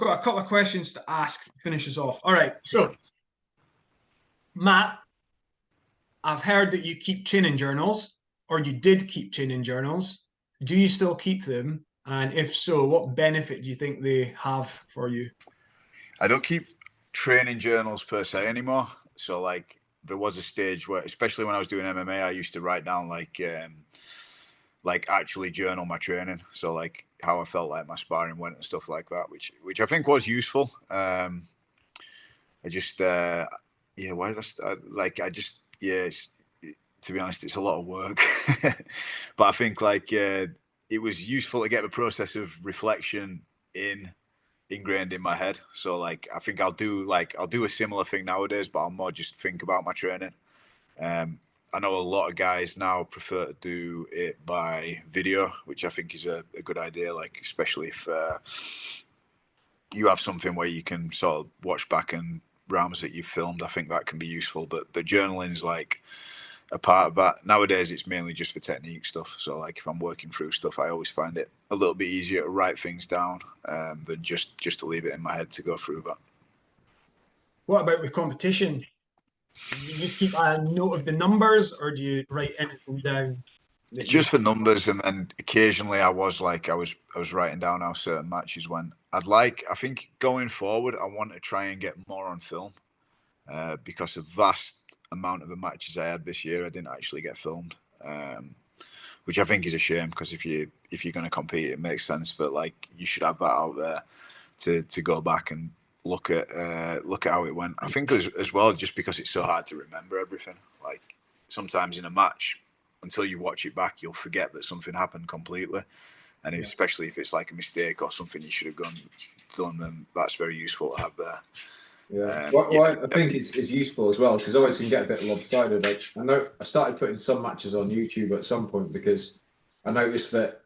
got a couple of questions to ask to finish us off. All right, so Matt, I've heard that you keep training journals, or you did keep training journals. Do you still keep them? And if so, what benefit do you think they have for you? I don't keep training journals per se anymore. So like there was a stage where, especially when I was doing MMA, I used to write down like actually journal my training. So like how I felt like my sparring went and stuff like that, which I think was useful. I just yeah, why did I start? Like I just yeah, to be honest, it's a lot of work. But I think like it was useful to get the process of reflection ingrained in my head. So like I think I'll do a similar thing nowadays, but I'll more just think about my training. I know a lot of guys now prefer to do it by video, which I think is a good idea. Like especially if you have something where you can sort of watch back and rounds that you've filmed, I think that can be useful. But journaling's like a part of that. Nowadays, it's mainly just for technique stuff. So like if I'm working through stuff, I always find it a little bit easier to write things down than just to leave it in my head to go through that. What about with competition? Do you just keep a note of the numbers, or do you write anything down? Just for numbers, and then occasionally I was writing down how certain matches went. I think going forward, I want to try and get more on film because a vast amount of the matches I had this year I didn't actually get filmed, which I think is a shame because if you're going to compete, it makes sense. But like you should have that out there to go back and look at how it went. I think as well, just because it's so hard to remember everything. Like sometimes in a match, until you watch it back, you'll forget that something happened completely. And especially if it's like a mistake or something you should have done, then that's very useful to have there. Yeah, well, I think it's useful as well because always can get a bit lopsided. Like, I know I started putting some matches on YouTube at some point because I noticed that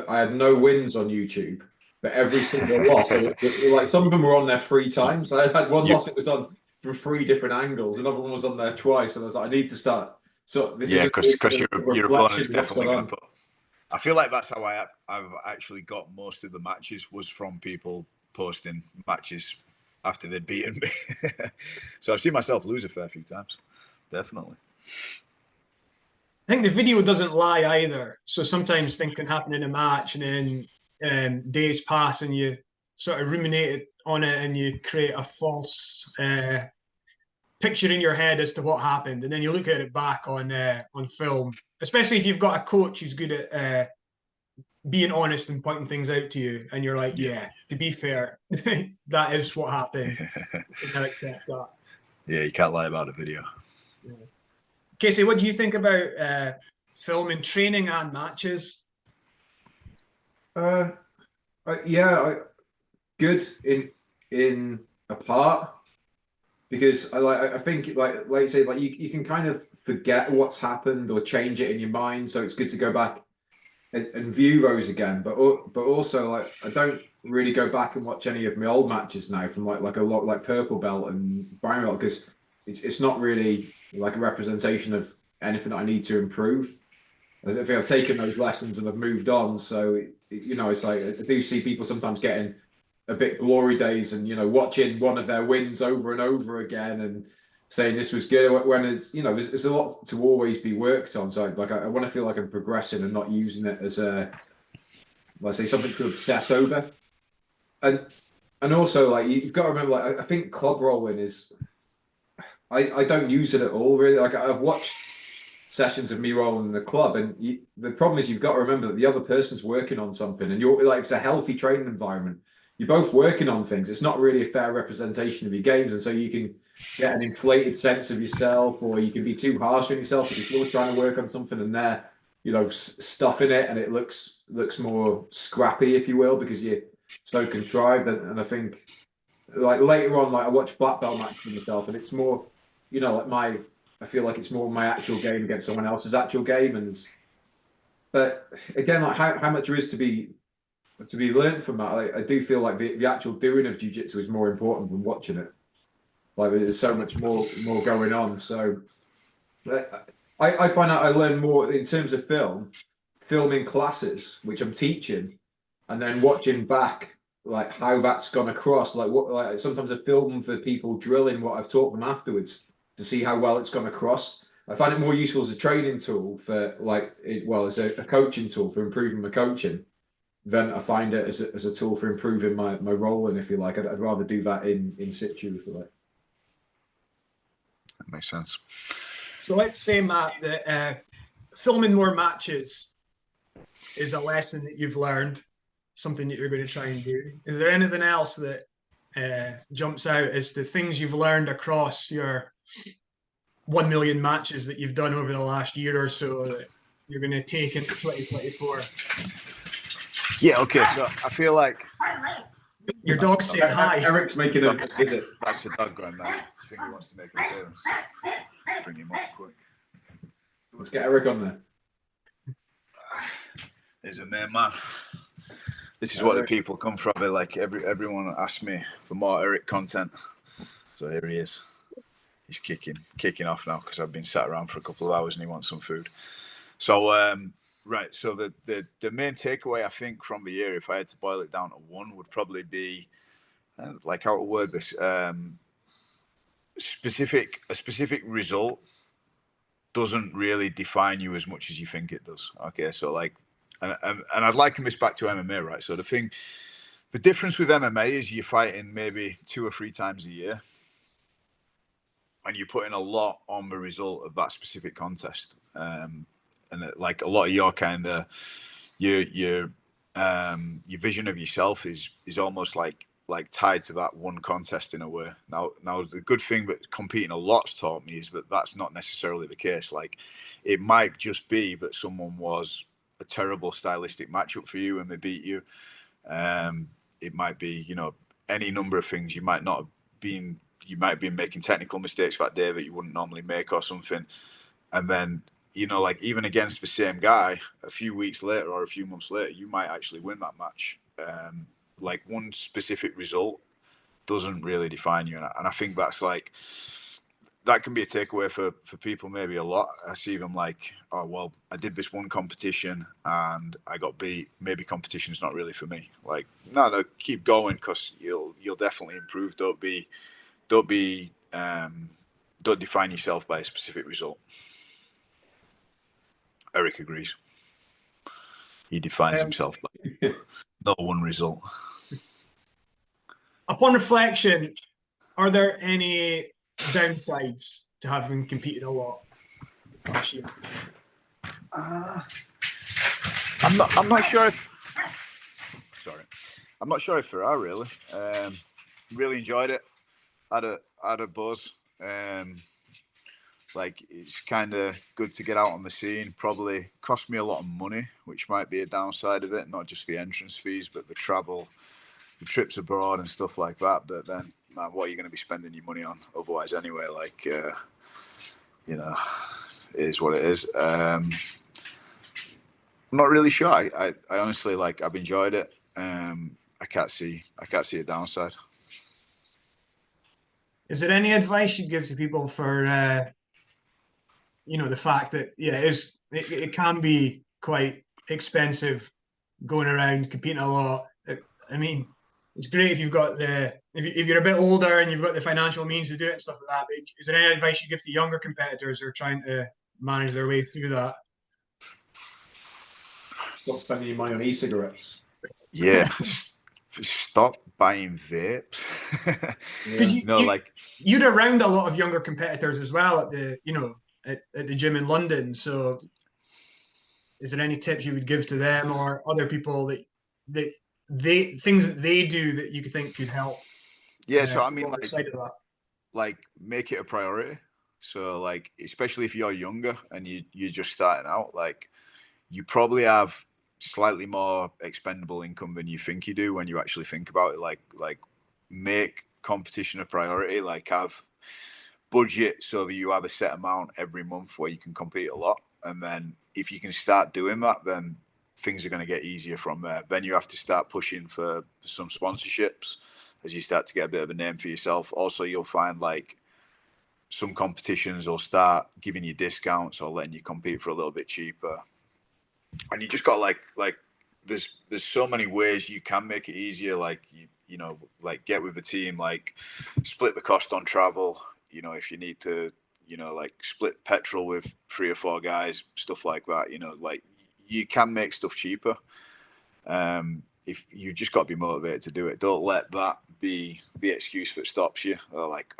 I had no wins on YouTube, but every single loss, like some of them were on there 3 times. I had one loss; it was on from 3 different angles. Another one was on there twice, and I was like, I need to start. So this because your opponent's definitely going to put. I feel like that's how I've actually got most of the matches was from people posting matches after they'd beaten me. So I've seen myself lose a fair few times, definitely. I think the video doesn't lie either. So sometimes things can happen in a match, and then days pass, and you sort of ruminate on it, and you create a false picture in your head as to what happened, and then you look at it back on film. Especially if you've got a coach who's good at being honest and pointing things out to you, and you're like, yeah, to be fair, that is what happened. You can accept that. Yeah, you can't lie about a video. Yeah. Casey, what do you think about filming training and matches? Good in a part because I think like you say, like you can kind of forget what's happened or change it in your mind, so it's good to go back and view those again. But also like I don't really go back and watch any of my old matches now from like a lot like purple belt and brown belt because it's not really like a representation of anything that I need to improve. I think I've taken those lessons and I've moved on. So it's like I do see people sometimes getting a bit glory days and watching one of their wins over and over again and saying this was good when there's a lot to always be worked on. So like I want to feel like I'm progressing and not using it as let's say something to obsess over. And also like you've got to remember, like I think club rolling is I don't use it at all really. Like I've watched sessions of me rolling in the club, and the problem is you've got to remember that the other person's working on something, and you're like it's a healthy training environment. You're both working on things. It's not really a fair representation of your games, and so you can get an inflated sense of yourself, or you can be too harsh on yourself because you're trying to work on something and they're stuffing it, and it looks more scrappy, if you will, because you're so contrived. And I think like later on, like I watch black belt matches with myself, and it's more, like I feel like it's more my actual game against someone else's actual game, but again, like how much there is to be learned from that. I do feel like the actual doing of jiu-jitsu is more important than watching it. Like there's so much more going on. So I find out I learn more in terms of filming classes, which I'm teaching, and then watching back like how that's gone across. Like what, like sometimes I film for people drilling what I've taught them afterwards to see how well it's gone across. I find it more useful as a training tool for like, as a coaching tool for improving my coaching than I find it as a tool for improving my rolling, if you like. I'd rather do that in situ, if you like. That makes sense. So let's say, Matt, that filming more matches is a lesson that you've learned, something that you're going to try and do. Is there anything else that jumps out as the things you've learned across your 1 million matches that you've done over the last year or so that you're going to take into 2024? Yeah, okay. So I feel like your dog's saying hi. Eric's making a visit. That's the dog going there. I think he wants to make an appearance. Bring him up quick. Let's get Eric on there. There's a main man. This is what the people come from. Like everyone asks me for more Eric content. So here he is. He's kicking off now because I've been sat around for a couple of hours and he wants some food. So right. So the main takeaway I think from the year, if I had to boil it down to one, would probably be like how to word this. A specific result doesn't really define you as much as you think it does. Okay, so like, and I'd liken this back to MMA, right? So the difference with MMA is you're fighting maybe 2 or 3 times a year, and you're putting a lot on the result of that specific contest. And like a lot of your kind of your vision of yourself is almost like tied to that one contest in a way. Now the good thing that competing a lot's taught me is that that's not necessarily the case. Like it might just be that someone was a terrible stylistic matchup for you and they beat you. It might be, any number of things. You might have been making technical mistakes that day that you wouldn't normally make or something. And then, like even against the same guy, a few weeks later or a few months later, you might actually win that match. Like one specific result doesn't really define you. And I think that's like, that can be a takeaway for people maybe a lot. I see them like, oh, well, I did this one competition and I got beat. Maybe competition's not really for me. Like, no, keep going because you'll definitely improve. Don't define yourself by a specific result. Eric agrees. He defines himself by no one result. Upon reflection, are there any downsides to having competed a lot last year? I'm not sure if. Sorry, I'm not sure if there are really. Really enjoyed it. Had a buzz. Like it's kind of good to get out on the scene. Probably cost me a lot of money, which might be a downside of it. Not just the entrance fees, but the travel, the trips abroad and stuff like that. But then, man, what are you going to be spending your money on otherwise anyway? Like, it is what it is. I'm not really sure. I honestly, like, I've enjoyed it. I can't see a downside. Is there any advice you'd give to people for, the fact that, it can be quite expensive going around competing a lot? I mean, it's great if you've got if you're a bit older and you've got the financial means to do it and stuff like that. But is there any advice you give to younger competitors who are trying to manage their way through that? Stop spending your money on e-cigarettes. Yeah. Stop buying vapes. Because you're around a lot of younger competitors as well at the at the gym in London. So is there any tips you would give to them or other people that things that they do that you think could help? Yeah, so I mean, like make it a priority. So like, especially if you're younger and you're just starting out, like you probably have slightly more expendable income than you think you do when you actually think about it. Like make competition a priority. Like have budget so that you have a set amount every month where you can compete a lot. And then if you can start doing that, then things are going to get easier from there. Then you have to start pushing for some sponsorships as you start to get a bit of a name for yourself. Also, you'll find like some competitions will start giving you discounts or letting you compete for a little bit cheaper. And you just got like there's so many ways you can make it easier. Like you know, like get with the team, like split the cost on travel. You know, if you need to, you know, like split petrol with 3 or 4 guys, stuff like that. You know, like you can make stuff cheaper. If you just got to be motivated to do it, don't let that be the excuse that stops you. Or like,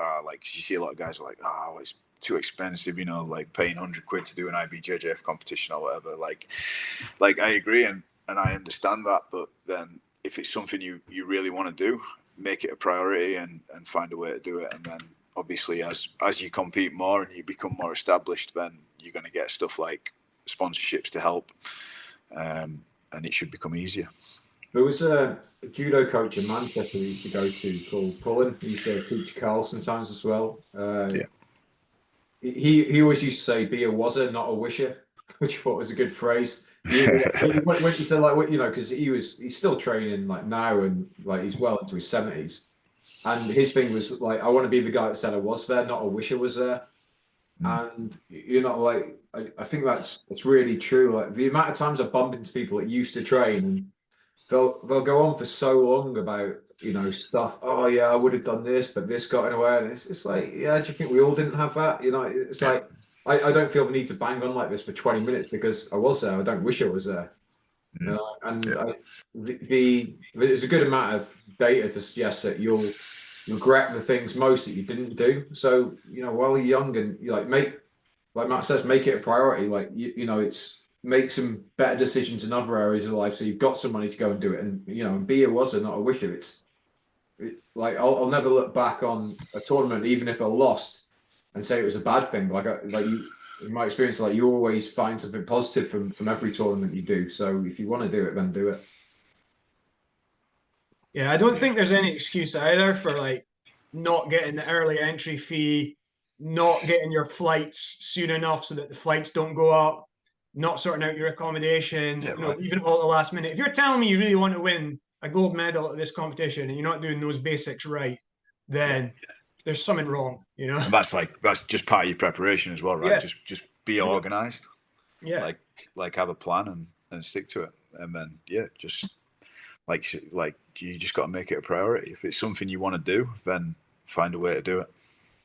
you see a lot of guys are like, oh, it's too expensive, you know, like paying £100 to do an IBJJF competition or whatever. Like I agree and I understand that, but then if it's something you really want to do, make it a priority and find a way to do it. And then obviously as you compete more and you become more established, then you're going to get stuff like sponsorships to help, and it should become easier. There was a judo coach in Manchester we used to go to called Cullen. He used to teach Carl sometimes as well. Yeah. He always used to say, "Be a wazzer, not a wisher," which I thought was a good phrase. He went into like, you know, because he's still training like now and like he's well into his 70s, and his thing was like, "I want to be the guy that said I was there, not a wisher was there." And you know, like I think that's really true. Like the amount of times I bump into people that used to train and they'll go on for so long about, you know, stuff. Oh yeah, I would have done this, but this got in the way. And it's like, yeah, do you think we all didn't have that? You know, it's like I don't feel the need to bang on like this for 20 minutes because I was there. I don't wish I was there. There's a good amount of data to suggest that you'll regret the things most that you didn't do. So, you know, while you're young and you like like Matt says, make it a priority. Like you know, it's make some better decisions in other areas of life. So you've got some money to go and do it. And you know, and be a was not a wisher. Like I'll never look back on a tournament, even if I lost, and say it was a bad thing. In my experience, like you always find something positive from every tournament you do. So if you want to do it, then do it. Yeah, I don't think there's any excuse either for like not getting the early entry fee, not getting your flights soon enough so that the flights don't go up, not sorting out your accommodation, Yeah, you know, right. even all at the last minute. If you're telling me you really want to win a gold medal at this competition and you're not doing those basics right, then there's something wrong, you know. And that's just part of your preparation as well, right? Yeah. Just be organized. Yeah. Like have a plan and stick to it. And then just like you just got to make it a priority. If it's something you want to do, then find a way to do it.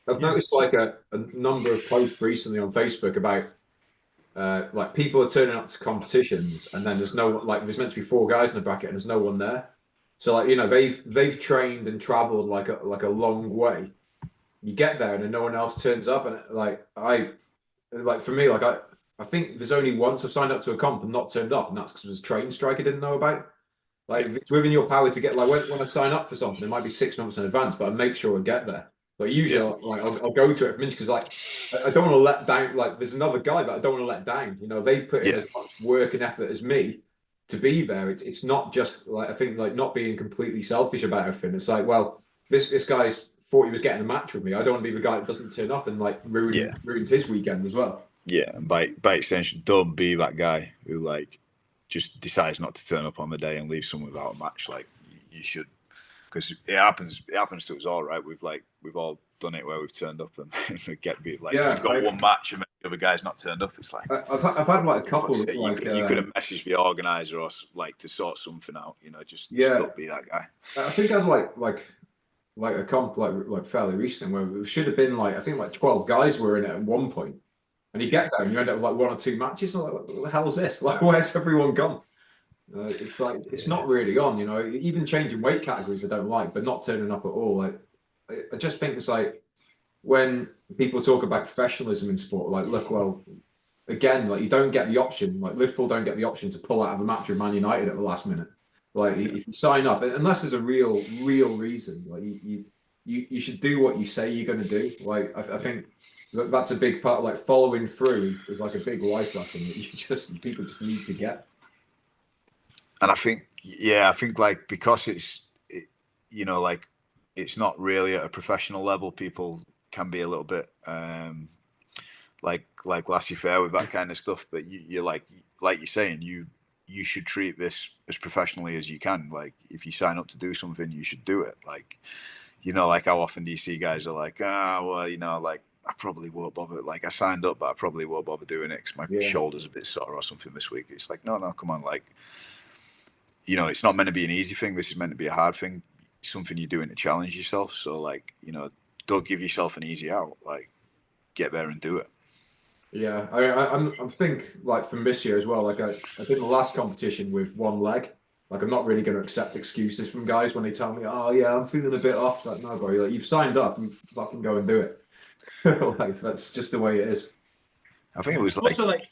I've noticed like a number of posts recently on Facebook about like people are turning up to competitions and then there's meant to be 4 guys in the bracket and there's no one there. So like, you know, they've trained and traveled like a long way. You get there and then no one else turns up, and for me, like I think there's only once I've signed up to a comp and not turned up, and that's because there's a train strike I didn't know about. Like if it's within your power to get, like when I sign up for something, it might be 6 months in advance, but I make sure I get there. Like usually, I'll go to it from inch because like I don't want to let down. Like there's another guy that I don't want to let down. You know, they've put in as much work and effort as me to be there. It's not just like I think like not being completely selfish about everything. It's like, well, this guy's thought he was getting a match with me. I don't want to be the guy that doesn't turn up and like ruins his weekend as well. Yeah, and by extension, don't be that guy who like just decides not to turn up on the day and leave someone without a match. Like you should, because it happens to us all, right? We've all done it where we've turned up and we get beat. Like you've got one match and the other guy's not turned up. It's like I've had like a couple. You could have messaged the organizer or like to sort something out. You know, just don't be that guy. I think I've like a comp like fairly recent where it should have been like I think like 12 guys were in it at one point, and you get there and you end up with like 1 or 2 matches. I'm like, what the hell is this? Like, where's everyone gone? It's like it's not really on. You know, even changing weight categories I don't like, but not turning up at all. Like, I just think it's like when people talk about professionalism in sport, like, look, well, again, like you don't get the option. Like Liverpool don't get the option to pull out of a match with Man United at the last minute. Like if you sign up, unless there's a real reason, like you should do what you say you're going to do. Like I think that's a big part. Like following through is like a big life lesson that people just need to get. And I think like because you know, like it's not really at a professional level, people can be a little bit like laissez-faire with that kind of stuff. But you're like you're saying, you should treat this as professionally as you can. Like if you sign up to do something, you should do it. Like, you know, like how often do you see guys are like, well, you know, like I probably won't bother. Like I signed up, but I probably won't bother doing it because my shoulder's a bit sore or something this week. It's like, no, come on, like you know, it's not meant to be an easy thing. This is meant to be a hard thing, something you're doing to challenge yourself. So like, you know, don't give yourself an easy out. Like, get there and do it. Yeah, I'm think like from this year as well. Like I did the last competition with one leg. Like I'm not really going to accept excuses from guys when they tell me, "Oh yeah, I'm feeling a bit off." Like no, bro, like you've signed up, you fucking go and do it. Like that's just the way it is. I think it was like, Also, like,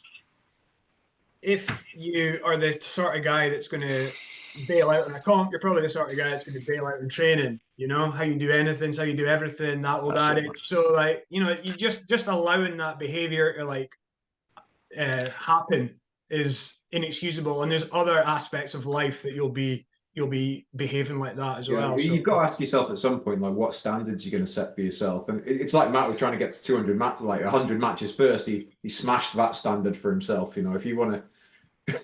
if you are the sort of guy that's going to bail out on a comp, you're probably the sort of guy that's going to bail out in training. You know, how you do anything, how you do everything, that old that's it, adage. So, like, you know, you just allowing that behavior to like happen is inexcusable. And there's other aspects of life that you'll be behaving like that as Yeah, well. So, you've got to ask yourself at some point, like, what standards you're going to set for yourself. And it's like Matt was trying to get to 200 like 100 matches first. He smashed that standard for himself. You know, if you want to,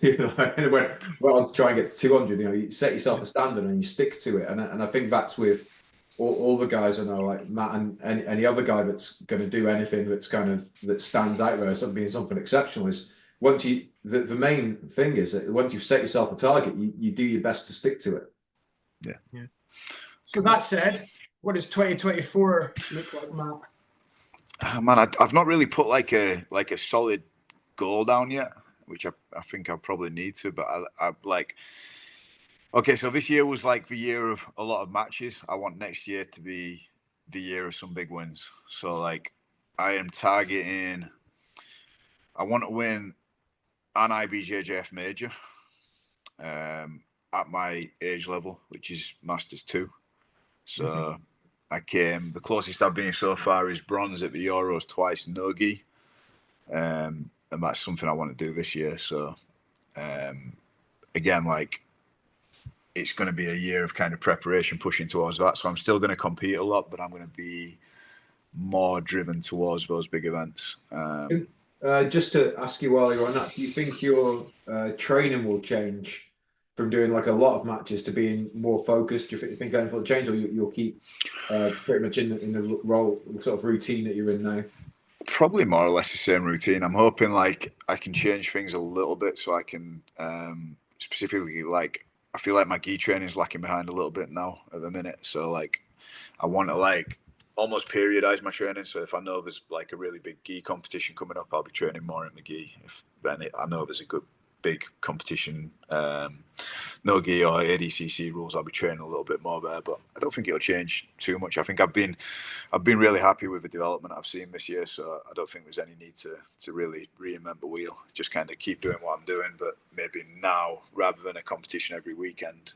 you know, and went on to try and get to 200. You know, you set yourself a standard and you stick to it. And I think that's with all the guys I know, like Matt and any other guy that's going to do anything that's kind of that stands out there as something exceptional is once you the main thing is that once you've set yourself a target, you do your best to stick to it. yeah. so that said, what does 2024 look like, Matt? Man, I've not really put like a solid goal down yet, which I think I probably need to. But I like, okay, so this year was like the year of a lot of matches. I want next year to be the year of some big wins. So like, I am targeting. I want to win an IBJJF major at my age level, which is Masters 2. So I came, the closest I've been so far is bronze at the Euros twice, no gi. And that's something I want to do this year. So again, like, it's going to be a year of kind of preparation pushing towards that. So I'm still going to compete a lot, but I'm going to be more driven towards those big events. Just to ask you while you're on that, do you think your training will change from doing like a lot of matches to being more focused? Do you think going for a change, or you'll keep pretty much in the role sort of routine that you're in now? Probably more or less the same routine. I'm hoping like I can change things a little bit so I can specifically like, I feel like my gi training is lacking behind a little bit now at the minute. So like I want to like almost periodize my training. So if I know there's like a really big gi competition coming up, I'll be training more in the gi. If then I know there's a good big competition, no gi or ADCC rules, I'll be training a little bit more there. But I don't think it'll change too much. I think I've been really happy with the development I've seen this year. So I don't think there's any need to really reinvent the wheel. Just kind of keep doing what I'm doing, but maybe now rather than a competition every weekend,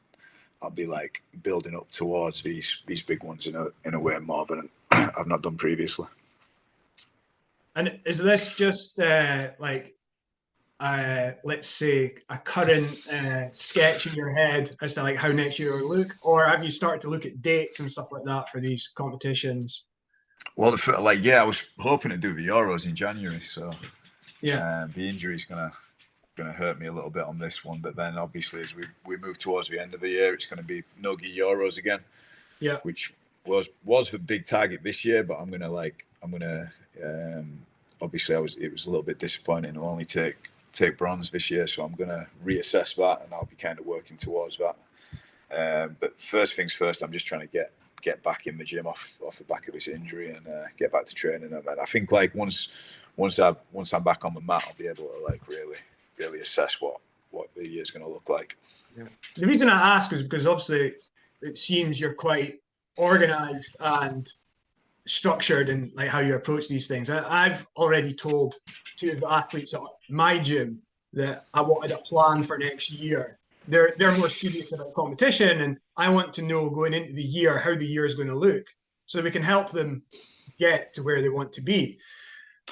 I'll be like building up towards these big ones in a way more than I've not done previously. And is this just like, let's say, a current sketch in your head as to like how next year will look, or have you started to look at dates and stuff like that for these competitions? Well, like, yeah, I was hoping to do the Euros in January, so yeah, the injury's gonna hurt me a little bit on this one. But then obviously as we move towards the end of the year, it's going to be no gi Euros again. Yeah, which was the big target this year. But I'm gonna obviously it was a little bit disappointing to only take bronze this year, so I'm gonna reassess that and I'll be kind of working towards that. But first things first, I'm just trying to get back in the gym off the back of this injury and get back to training. And I think like once I'm back on the mat, I'll be able to like really assess what the year's going to look like. yeah. The reason I ask is because obviously it seems you're quite organized and structured in like how you approach these things. I've already told two of the athletes at my gym that I wanted a plan for next year. They're more serious about competition, and I want to know going into the year how the year is going to look, so we can help them get to where they want to be.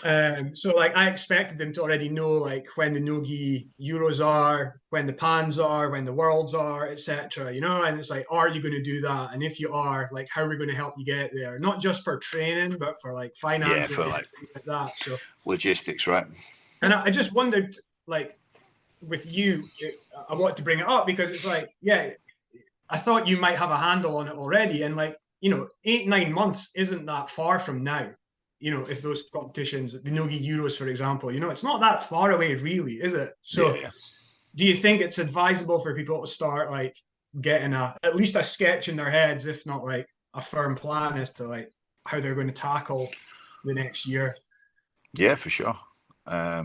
So like I expected them to already know like when the no-gi Euros are, when the Pans are, when the Worlds are, etc. You know, and it's like, are you going to do that? And if you are, like, how are we going to help you get there? Not just for training, but for like finances for like and things like that. So logistics, right? and I just wondered, like, with you, I want to bring it up because it's like, yeah, I thought you might have a handle on it already, and like, you know, 8-9 months isn't that far from now. You know, if those competitions, the no-gi Euros, for example, you know, it's not that far away, really, is it? So, yeah. do you think it's advisable for people to start like getting at least a sketch in their heads, if not like a firm plan as to like how they're going to tackle the next year? Yeah, for sure. I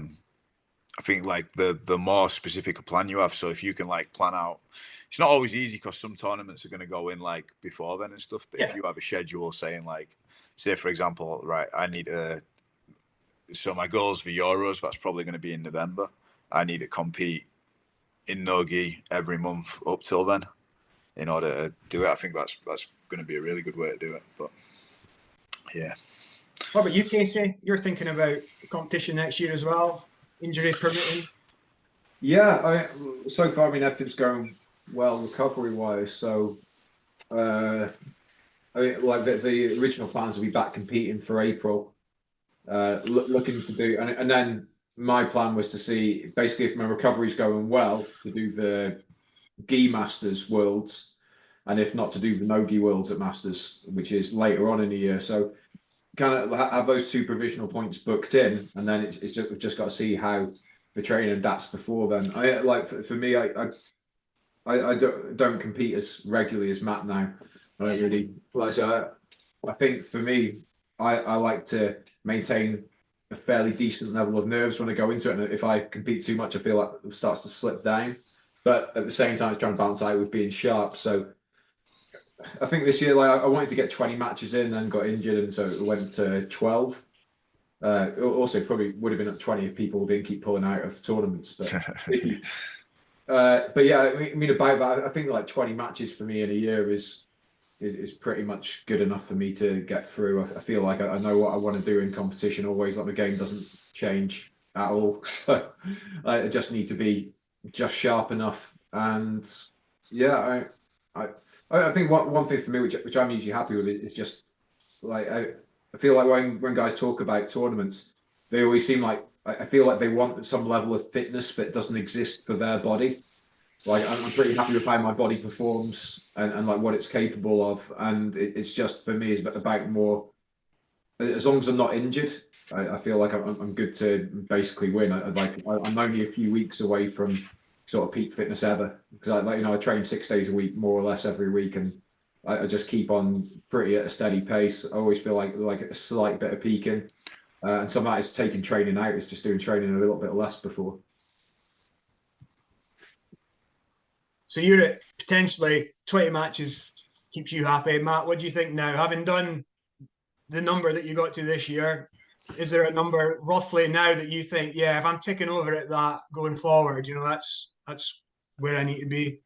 think like the more specific a plan you have, so if you can like plan out, it's not always easy because some tournaments are going to go in like before then and stuff. But Yeah. if you have a schedule saying like, say for example, right, I need so my goals for Euros, that's probably going to be in November. I need to compete in no-gi every month up till then in order to do it. I think that's going to be a really good way to do it. But yeah. What about you, Casey? You're thinking about competition next year as well, injury permitting? Yeah, so far, I mean, everything's going well recovery-wise. So, I mean, like the original plans will be back competing for April. Looking to do, and then my plan was to see basically if my recovery's going well to do the Gi Masters Worlds, and if not to do the No Gi Worlds at Masters, which is later on in the year. So kind of have those two provisional points booked in, and then it's just got to see how the training adapts before then. I like for me, I don't compete as regularly as Matt now. I don't really like so. I think for me, I like to maintain a fairly decent level of nerves when I go into it, and if I compete too much, I feel like it starts to slip down. But at the same time, it's trying to balance out with being sharp. So I think this year, like I wanted to get 20 matches in, and got injured, and so it went to 12. Also, probably would have been at 20 if people didn't keep pulling out of tournaments. But yeah, I mean about that, I think like 20 matches for me in a year is pretty much good enough for me to get through. I feel like I know what I want to do in competition always. Like the game doesn't change at all, so I just need to be just sharp enough. And yeah, I think one thing for me, which I'm usually happy with, is just like I feel like when guys talk about tournaments, they always seem like I feel like they want some level of fitness that doesn't exist for their body. Like I'm pretty happy with how my body performs and like what it's capable of, and it's just for me is about more. As long as I'm not injured, I feel like I'm good to basically win. I'm only a few weeks away from sort of peak fitness ever because I train 6 days a week more or less every week, and I just keep on pretty at a steady pace. I always feel like a slight bit of peaking, and some of that is taking training out. It's just doing training a little bit less before. So you're at potentially 20 matches keeps you happy. Matt, what do you think now? Having done the number that you got to this year, is there a number roughly now that you think, yeah, if I'm ticking over at that going forward, that's where I need to be?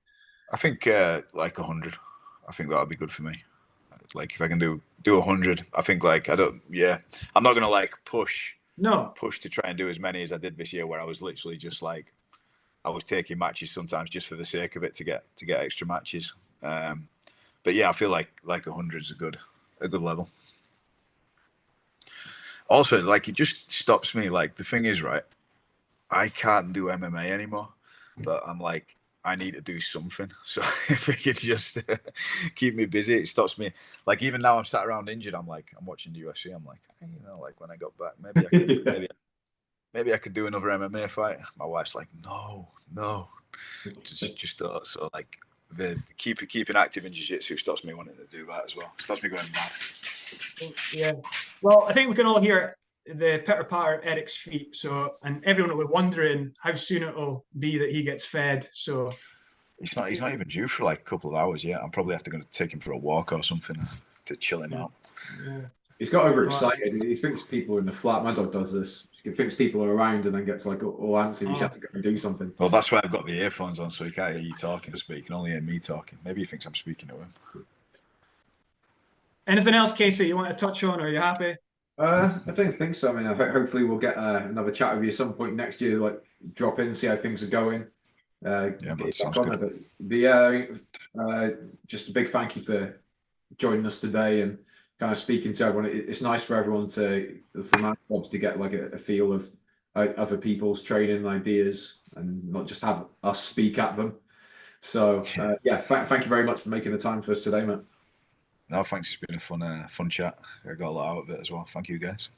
I think like 100. I think that'll be good for me. Like if I can do 100, I think like I'm not gonna like push to try and do as many as I did this year, where I was literally just like I was taking matches sometimes just for the sake of it to get extra matches. But yeah, I feel like 100 is a good level. Also, like it just stops me. Like the thing is, right? I can't do MMA anymore, but I'm like I need to do something. So if it could just keep me busy, it stops me. Like even now, I'm sat around injured. I'm watching the UFC. I'm like, like when I got back, maybe I could, maybe I could do another MMA fight. My wife's like, no, just so like the keeping active in jiu-jitsu stops me wanting to do that as well. Stops me going mad. Yeah. Well, I think we can all hear the pitter patter at Eric's feet. So, and everyone will be wondering how soon it'll be that he gets fed. So, he's not even due for like a couple of hours yet. I'm probably have to go take him for a walk or something to chill him out. Yeah. He's got overexcited. He thinks people in the flat. My dog does this. He thinks people are around and then gets like all antsy. You have to go and do something. Well, that's why I've got the earphones on, so he can't hear you talking. So he can only hear me talking. Maybe he thinks I'm speaking to him. Anything else, Casey, you want to touch on? Or are you happy? I don't think so. I mean, hopefully we'll get another chat with you at some point next year. Like drop in, see how things are going. Sounds good. But yeah, just a big thank you for joining us today and kind of speaking to everyone. It's nice for everyone for my jobs to get like a feel of other people's training ideas and not just have us speak at them. So thank you very much for making the time for us today, Matt. No, thanks. It's been a fun chat. I got a lot out of it as well. Thank you, guys.